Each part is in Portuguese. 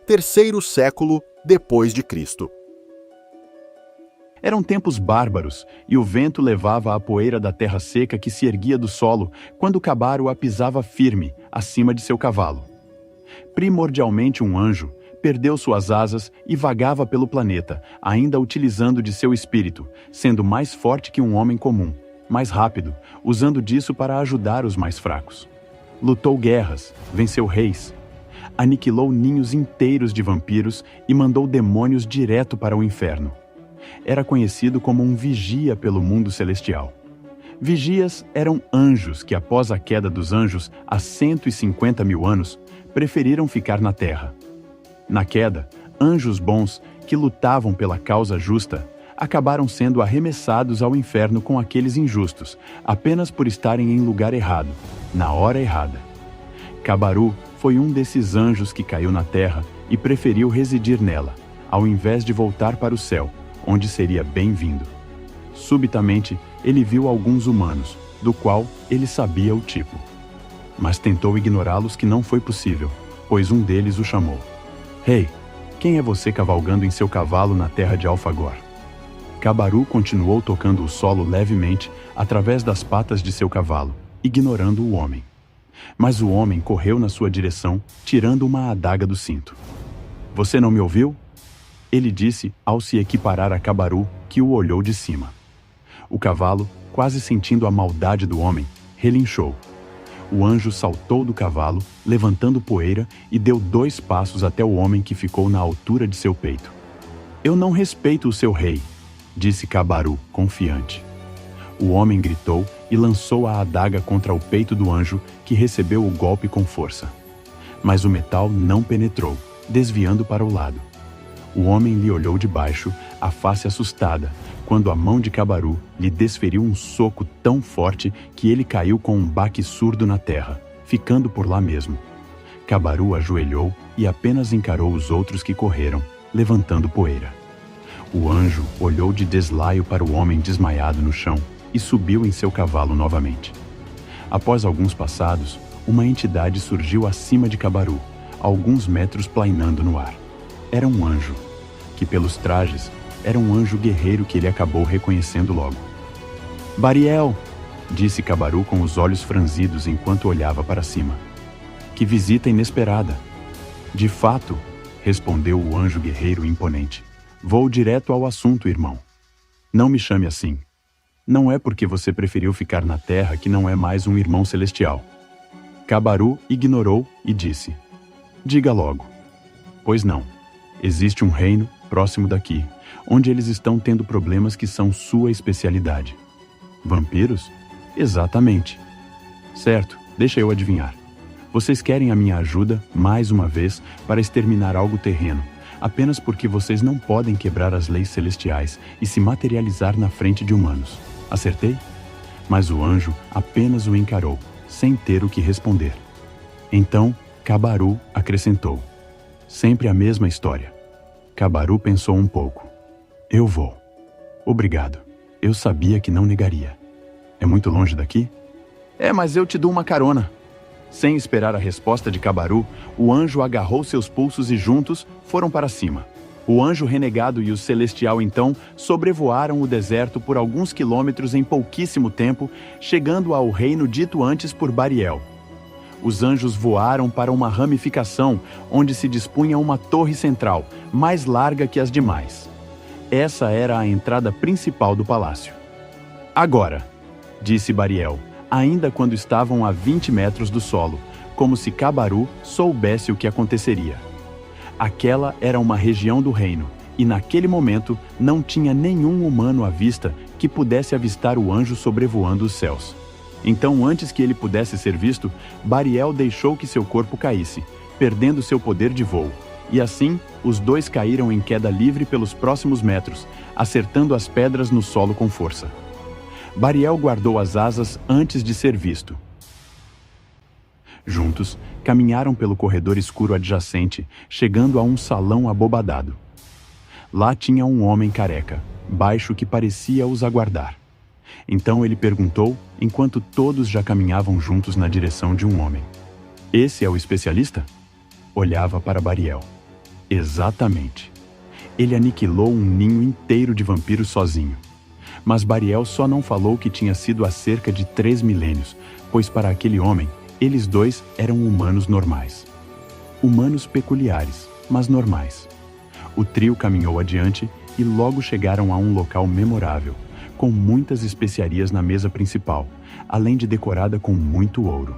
terceiro século depois de Cristo. Eram tempos bárbaros, e o vento levava a poeira da terra seca que se erguia do solo quando Cabaro a pisava firme, acima de seu cavalo. Primordialmente um anjo, perdeu suas asas e vagava pelo planeta, ainda utilizando de seu espírito, sendo mais forte que um homem comum, mais rápido, usando disso para ajudar os mais fracos. Lutou guerras, venceu reis, aniquilou ninhos inteiros de vampiros e mandou demônios direto para o inferno. Era conhecido como um vigia pelo mundo celestial. Vigias eram anjos que, após a queda dos anjos há 150 mil anos, preferiram ficar na terra. Na queda, anjos bons, que lutavam pela causa justa, acabaram sendo arremessados ao inferno com aqueles injustos, apenas por estarem em lugar errado, na hora errada. Cabaro foi um desses anjos que caiu na terra e preferiu residir nela, ao invés de voltar para o céu, onde seria bem-vindo. Subitamente, ele viu alguns humanos, do qual ele sabia o tipo. Mas tentou ignorá-los, que não foi possível, pois um deles o chamou. Rei, quem é você cavalgando em seu cavalo na terra de Alfagor? Cabaro continuou tocando o solo levemente através das patas de seu cavalo, ignorando o homem. Mas o homem correu na sua direção, tirando uma adaga do cinto. Você não me ouviu? Ele disse ao se equiparar a Cabaro, que o olhou de cima. O cavalo, quase sentindo a maldade do homem, relinchou. O anjo saltou do cavalo, levantando poeira, e deu 2 passos até o homem, que ficou na altura de seu peito. Eu não respeito o seu rei, disse Cabaro, confiante. O homem gritou e lançou a adaga contra o peito do anjo, que recebeu o golpe com força. Mas o metal não penetrou, desviando para o lado. O homem lhe olhou de baixo, a face assustada, quando a mão de Cabaro lhe desferiu um soco tão forte que ele caiu com um baque surdo na terra, ficando por lá mesmo. Cabaro ajoelhou e apenas encarou os outros que correram, levantando poeira. O anjo olhou de deslaio para o homem desmaiado no chão e subiu em seu cavalo novamente. Após alguns passados, uma entidade surgiu acima de Cabaro, a alguns metros plainando no ar. Era um anjo, que pelos trajes, era um anjo guerreiro que ele acabou reconhecendo logo. Bariel, disse Cabaro com os olhos franzidos enquanto olhava para cima. Que visita inesperada. De fato, respondeu o anjo guerreiro imponente. Vou direto ao assunto, irmão. Não me chame assim. Não é porque você preferiu ficar na terra que não é mais um irmão celestial. Cabaro ignorou e disse. Diga logo. Pois não. Existe um reino, próximo daqui, onde eles estão tendo problemas que são sua especialidade. Vampiros? Exatamente. Certo, deixa eu adivinhar. Vocês querem a minha ajuda, mais uma vez, para exterminar algo terreno, apenas porque vocês não podem quebrar as leis celestiais e se materializar na frente de humanos. Acertei? Mas o anjo apenas o encarou, sem ter o que responder. Então, Cabaro acrescentou. Sempre a mesma história. Cabaro pensou um pouco. Eu vou. Obrigado. Eu sabia que não negaria. É muito longe daqui? É, mas eu te dou uma carona. Sem esperar a resposta de Cabaro, o anjo agarrou seus pulsos e juntos foram para cima. O anjo renegado e o celestial então sobrevoaram o deserto por alguns quilômetros em pouquíssimo tempo, chegando ao reino dito antes por Bariel. Os anjos voaram para uma ramificação onde se dispunha uma torre central, mais larga que as demais. Essa era a entrada principal do palácio. Agora, disse Bariel, ainda quando estavam a 20 metros do solo, como se Cabaro soubesse o que aconteceria. Aquela era uma região do reino, e naquele momento não tinha nenhum humano à vista que pudesse avistar o anjo sobrevoando os céus. Então, antes que ele pudesse ser visto, Bariel deixou que seu corpo caísse, perdendo seu poder de voo. E assim, os dois caíram em queda livre pelos próximos metros, acertando as pedras no solo com força. Bariel guardou as asas antes de ser visto. Juntos, caminharam pelo corredor escuro adjacente, chegando a um salão abobadado. Lá tinha um homem careca, baixo, que parecia os aguardar. Então ele perguntou, enquanto todos já caminhavam juntos na direção de um homem. Esse é o especialista? Olhava para Bariel. Exatamente. Ele aniquilou um ninho inteiro de vampiros sozinho. Mas Bariel só não falou que tinha sido há cerca de 3 milênios, pois para aquele homem, eles dois eram humanos normais. Humanos peculiares, mas normais. O trio caminhou adiante e logo chegaram a um local memorável, com muitas especiarias na mesa principal, além de decorada com muito ouro.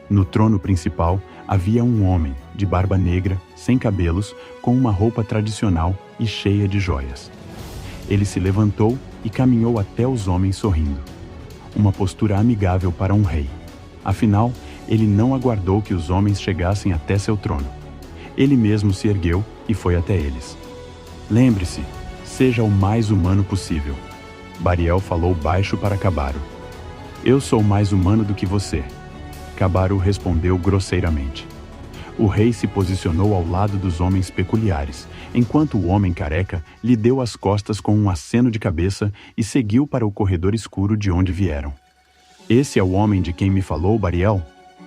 No trono principal havia um homem, de barba negra, sem cabelos, com uma roupa tradicional e cheia de joias. Ele se levantou e caminhou até os homens sorrindo. Uma postura amigável para um rei. Afinal, ele não aguardou que os homens chegassem até seu trono. Ele mesmo se ergueu e foi até eles. Lembre-se, seja o mais humano possível. Bariel falou baixo para Cabaru. Eu sou mais humano do que você. Cabaru respondeu grosseiramente. O rei se posicionou ao lado dos homens peculiares, enquanto o homem careca lhe deu as costas com um aceno de cabeça e seguiu para o corredor escuro de onde vieram. Esse é o homem de quem me falou, Bariel?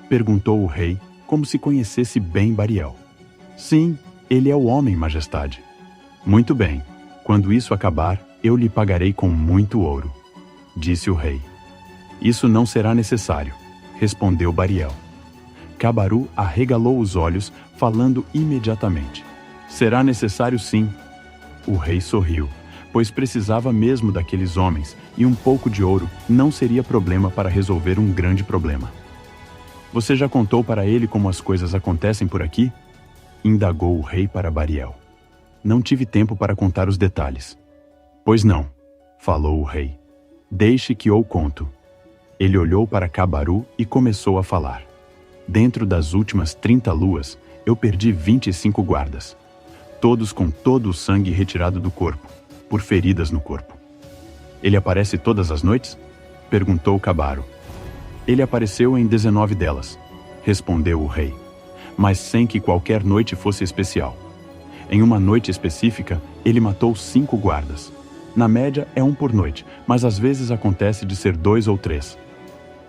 Perguntou o rei, como se conhecesse bem Bariel. Sim, ele é o homem, majestade. Muito bem. Quando isso acabar, eu lhe pagarei com muito ouro, disse o rei. Isso não será necessário, respondeu Bariel. Cabaru arregalou os olhos, falando imediatamente. Será necessário sim. O rei sorriu, pois precisava mesmo daqueles homens, e um pouco de ouro não seria problema para resolver um grande problema. Você já contou para ele como as coisas acontecem por aqui? Indagou o rei para Bariel. Não tive tempo para contar os detalhes. Pois não, falou o rei. Deixe que eu conto. Ele olhou para Cabaru e começou a falar. Dentro das últimas 30 luas, eu perdi 25 guardas. Todos com todo o sangue retirado do corpo, por feridas no corpo. Ele aparece todas as noites? Perguntou Cabaru. Ele apareceu em 19 delas, respondeu o rei, mas sem que qualquer noite fosse especial. Em uma noite específica, ele matou 5 guardas. Na média é 1 por noite, mas às vezes acontece de ser 2 ou 3.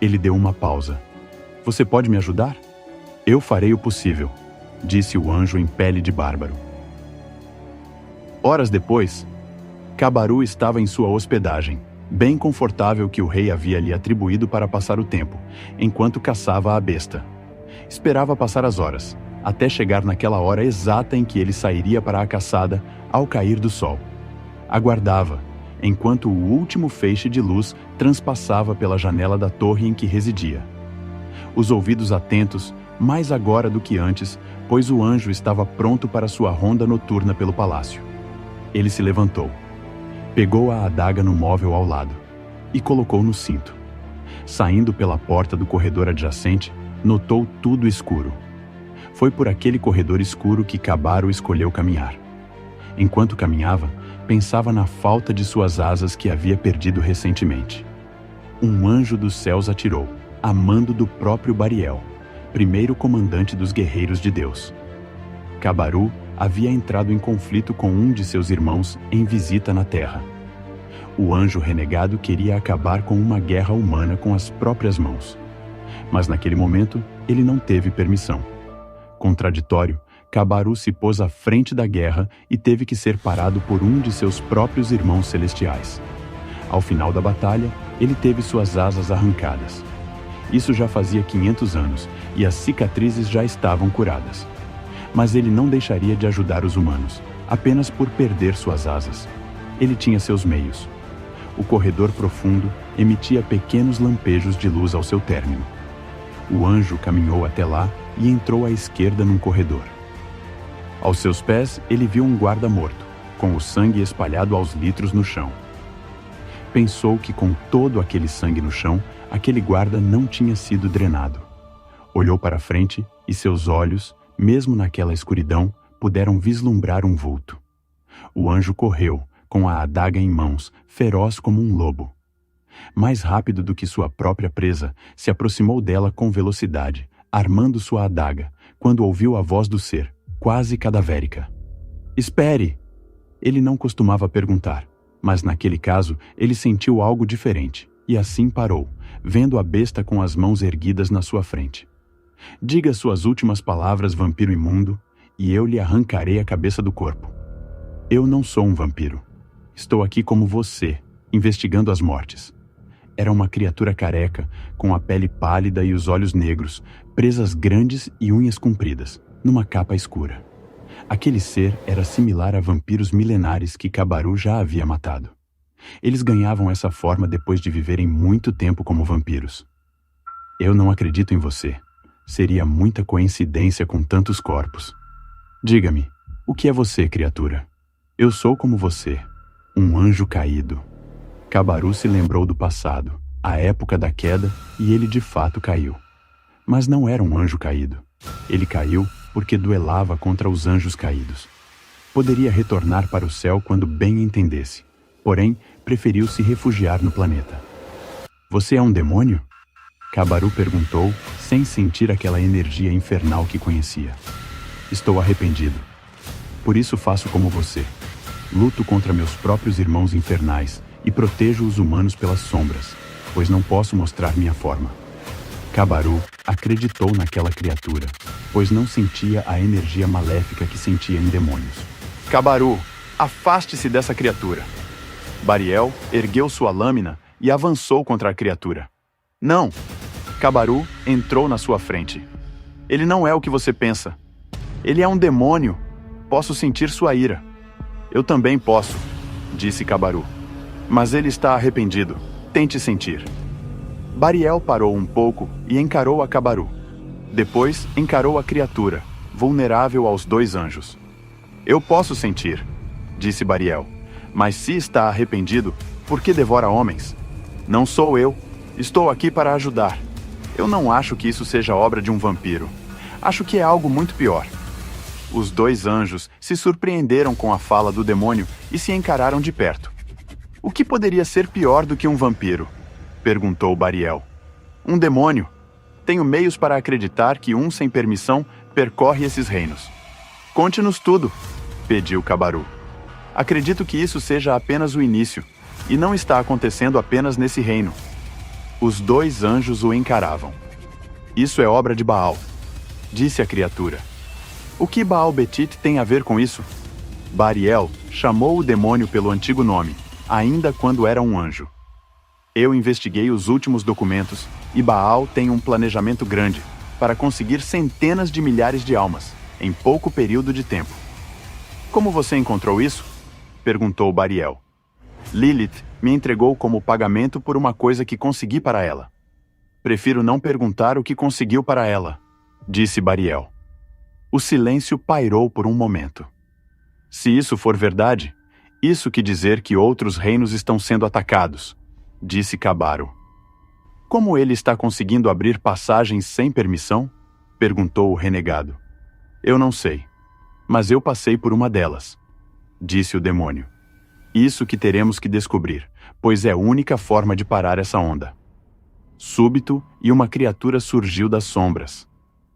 Ele deu uma pausa. Você pode me ajudar? Eu farei o possível, disse o anjo em pele de bárbaro. Horas depois, Cabaru estava em sua hospedagem, bem confortável que o rei havia lhe atribuído para passar o tempo, enquanto caçava a besta. Esperava passar as horas, até chegar naquela hora exata em que ele sairia para a caçada ao cair do sol. Aguardava, enquanto o último feixe de luz transpassava pela janela da torre em que residia. Os ouvidos atentos, mais agora do que antes, pois o anjo estava pronto para sua ronda noturna pelo palácio. Ele se levantou, pegou a adaga no móvel ao lado e colocou no cinto. Saindo pela porta do corredor adjacente, notou tudo escuro. Foi por aquele corredor escuro que Cabaru escolheu caminhar. Enquanto caminhava, pensava na falta de suas asas que havia perdido recentemente. Um anjo dos céus atirou, a mando do próprio Bariel, primeiro comandante dos guerreiros de Deus. Cabaru havia entrado em conflito com um de seus irmãos em visita na Terra. O anjo renegado queria acabar com uma guerra humana com as próprias mãos. Mas naquele momento, ele não teve permissão. Contraditório, Cabaru se pôs à frente da guerra e teve que ser parado por um de seus próprios irmãos celestiais. Ao final da batalha, ele teve suas asas arrancadas. Isso já fazia 500 anos e as cicatrizes já estavam curadas. Mas ele não deixaria de ajudar os humanos, apenas por perder suas asas. Ele tinha seus meios. O corredor profundo emitia pequenos lampejos de luz ao seu término. O anjo caminhou até lá e entrou à esquerda num corredor. Aos seus pés, ele viu um guarda morto, com o sangue espalhado aos litros no chão. Pensou que com todo aquele sangue no chão, aquele guarda não tinha sido drenado. Olhou para frente e seus olhos, mesmo naquela escuridão, puderam vislumbrar um vulto. O anjo correu, com a adaga em mãos, feroz como um lobo. Mais rápido do que sua própria presa, se aproximou dela com velocidade, armando sua adaga, quando ouviu a voz do ser, quase cadavérica. Espere! Ele não costumava perguntar, mas naquele caso ele sentiu algo diferente, e assim parou, vendo a besta com as mãos erguidas na sua frente. Diga suas últimas palavras, vampiro imundo, e eu lhe arrancarei a cabeça do corpo. Eu não sou um vampiro. Estou aqui como você, investigando as mortes. Era uma criatura careca, com a pele pálida e os olhos negros, presas grandes e unhas compridas, numa capa escura. Aquele ser era similar a vampiros milenares que Kabaru já havia matado. Eles ganhavam essa forma depois de viverem muito tempo como vampiros. Eu não acredito em você. Seria muita coincidência com tantos corpos. Diga-me, o que é você, criatura? Eu sou como você, um anjo caído. Kabaru se lembrou do passado, a época da queda, e ele de fato caiu. Mas não era um anjo caído. Ele caiu porque duelava contra os anjos caídos. Poderia retornar para o céu quando bem entendesse, porém preferiu se refugiar no planeta. Você é um demônio? Kabaru perguntou, sem sentir aquela energia infernal que conhecia. Estou arrependido. Por isso faço como você. Luto contra meus próprios irmãos infernais e protejo os humanos pelas sombras, pois não posso mostrar minha forma. Kabaru acreditou naquela criatura, pois não sentia a energia maléfica que sentia em demônios. Kabaru, afaste-se dessa criatura. Bariel ergueu sua lâmina e avançou contra a criatura. Não! Kabaru entrou na sua frente. Ele não é o que você pensa. Ele é um demônio. Posso sentir sua ira. Eu também posso, disse Kabaru. Mas ele está arrependido. Tente sentir. Bariel parou um pouco e encarou a Kabaru. Depois encarou a criatura, vulnerável aos dois anjos. Eu posso sentir, disse Bariel. Mas se está arrependido, por que devora homens? Não sou eu. Estou aqui para ajudar. Eu não acho que isso seja obra de um vampiro. Acho que é algo muito pior. Os dois anjos se surpreenderam com a fala do demônio e se encararam de perto. O que poderia ser pior do que um vampiro? Perguntou Bariel. Um demônio. Tenho meios para acreditar que um sem permissão percorre esses reinos. Conte-nos tudo, pediu Kabaru. Acredito que isso seja apenas o início, e não está acontecendo apenas nesse reino. Os dois anjos o encaravam. Isso é obra de Baal, disse a criatura. O que Baal Betit tem a ver com isso? Bariel chamou o demônio pelo antigo nome, ainda quando era um anjo. Eu investiguei os últimos documentos e Baal tem um planejamento grande para conseguir centenas de milhares de almas em pouco período de tempo. Como você encontrou isso? Perguntou Bariel. Lilith me entregou como pagamento por uma coisa que consegui para ela. Prefiro não perguntar o que conseguiu para ela, disse Bariel. O silêncio pairou por um momento. Se isso for verdade, isso quer dizer que outros reinos estão sendo atacados, disse Kabaru. Como ele está conseguindo abrir passagens sem permissão? Perguntou o renegado. Eu não sei, mas eu passei por uma delas, disse o demônio. Isso que teremos que descobrir, pois é a única forma de parar essa onda. Súbito, e uma criatura surgiu das sombras.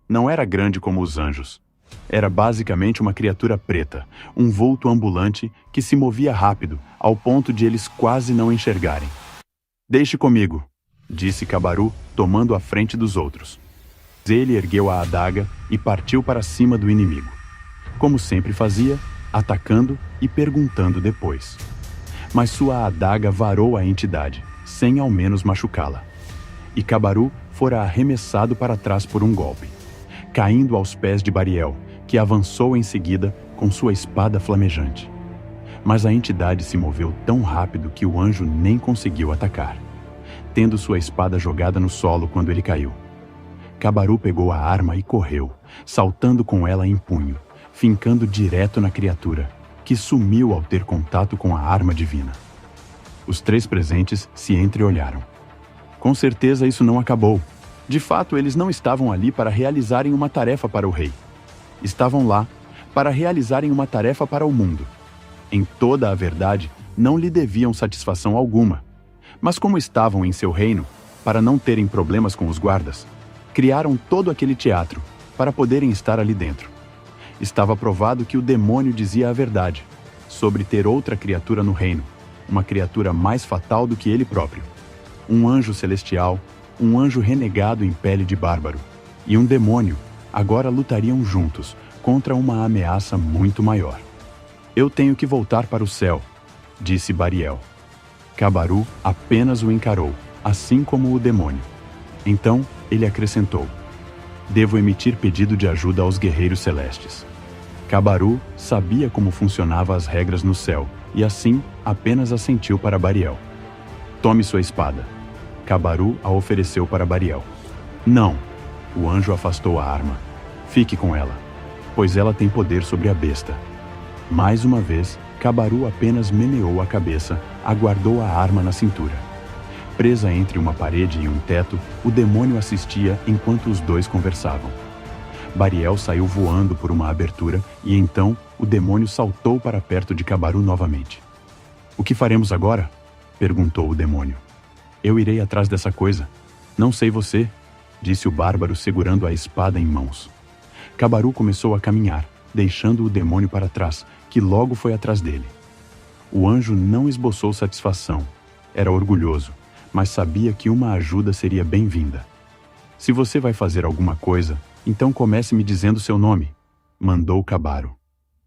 Não era grande como os anjos. Era basicamente uma criatura preta, um vulto ambulante que se movia rápido, ao ponto de eles quase não enxergarem. Deixe comigo, disse Kabaru, tomando a frente dos outros. Ele ergueu a adaga e partiu para cima do inimigo. Como sempre fazia, atacando e perguntando depois. Mas sua adaga varou a entidade, sem ao menos machucá-la. E Kabaru fora arremessado para trás por um golpe, caindo aos pés de Bariel, que avançou em seguida com sua espada flamejante. Mas a entidade se moveu tão rápido que o anjo nem conseguiu atacar, tendo sua espada jogada no solo quando ele caiu. Kabaru pegou a arma e correu, saltando com ela em punho, fincando direto na criatura, que sumiu ao ter contato com a arma divina. Os três presentes se entreolharam. Com certeza isso não acabou. De fato, eles não estavam ali para realizarem uma tarefa para o rei. Estavam lá para realizarem uma tarefa para o mundo. Em toda a verdade, não lhe deviam satisfação alguma. Mas como estavam em seu reino, para não terem problemas com os guardas, criaram todo aquele teatro para poderem estar ali dentro. Estava provado que o demônio dizia a verdade sobre ter outra criatura no reino, uma criatura mais fatal do que ele próprio. Um anjo celestial, um anjo renegado em pele de bárbaro, e um demônio agora lutariam juntos contra uma ameaça muito maior. Eu tenho que voltar para o céu, disse Bariel. Cabaru apenas o encarou, assim como o demônio. Então, ele acrescentou: devo emitir pedido de ajuda aos guerreiros celestes. Cabaru sabia como funcionavam as regras no céu, e assim apenas assentiu para Bariel. Tome sua espada. Cabaru a ofereceu para Bariel. Não, o anjo afastou a arma. Fique com ela, pois ela tem poder sobre a besta. Mais uma vez, Cabaru apenas meneou a cabeça, aguardou a arma na cintura. Presa entre uma parede e um teto, o demônio assistia enquanto os dois conversavam. Bariel saiu voando por uma abertura e então o demônio saltou para perto de Cabaru novamente. O que faremos agora? Perguntou o demônio. Eu irei atrás dessa coisa. Não sei você, disse o bárbaro segurando a espada em mãos. Cabaru começou a caminhar, deixando o demônio para trás, que logo foi atrás dele. O anjo não esboçou satisfação. Era orgulhoso, mas sabia que uma ajuda seria bem-vinda. Se você vai fazer alguma coisa, então comece me dizendo seu nome, mandou Cabaru.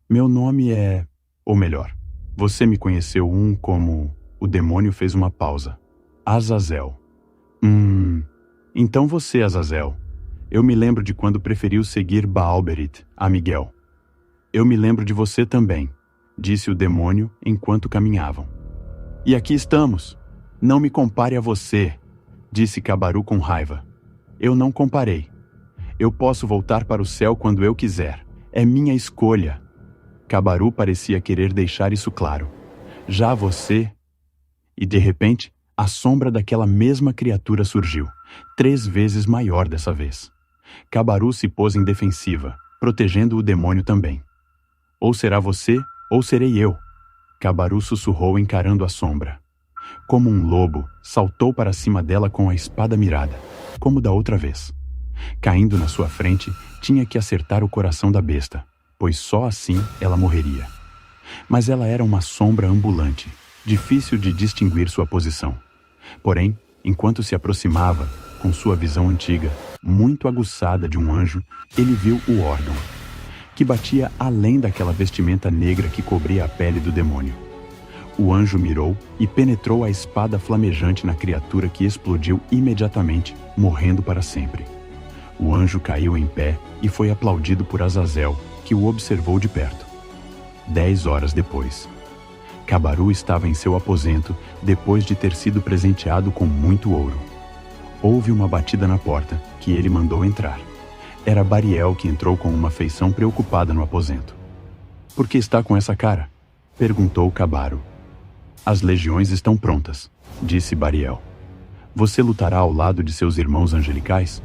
Meu nome é... Ou melhor, você me conheceu como... O demônio fez uma pausa. Azazel. Então você, Azazel. Eu me lembro de quando preferiu seguir Baalberit, a Miguel. Eu me lembro de você também, disse o demônio enquanto caminhavam. E aqui estamos. Não me compare a você, disse Cabaru com raiva. Eu não comparei. Eu posso voltar para o céu quando eu quiser. É minha escolha. Cabaru parecia querer deixar isso claro. Já você... E de repente, a sombra daquela mesma criatura surgiu, 3 vezes maior dessa vez. Cabaru se pôs em defensiva, protegendo o demônio também. Ou será você, ou serei eu. Cabaru sussurrou encarando a sombra. Como um lobo, saltou para cima dela com a espada mirada, como da outra vez. Caindo na sua frente, tinha que acertar o coração da besta, pois só assim ela morreria. Mas ela era uma sombra ambulante, difícil de distinguir sua posição. Porém, enquanto se aproximava, com sua visão antiga, muito aguçada de um anjo, ele viu o órgão, que batia além daquela vestimenta negra que cobria a pele do demônio. O anjo mirou e penetrou a espada flamejante na criatura que explodiu imediatamente, morrendo para sempre. O anjo caiu em pé e foi aplaudido por Azazel, que o observou de perto. 10 horas depois. Cabaru estava em seu aposento depois de ter sido presenteado com muito ouro. Houve uma batida na porta, que ele mandou entrar. Era Bariel que entrou com uma feição preocupada no aposento. Por que está com essa cara? Perguntou Cabaru. As legiões estão prontas, disse Bariel. Você lutará ao lado de seus irmãos angelicais?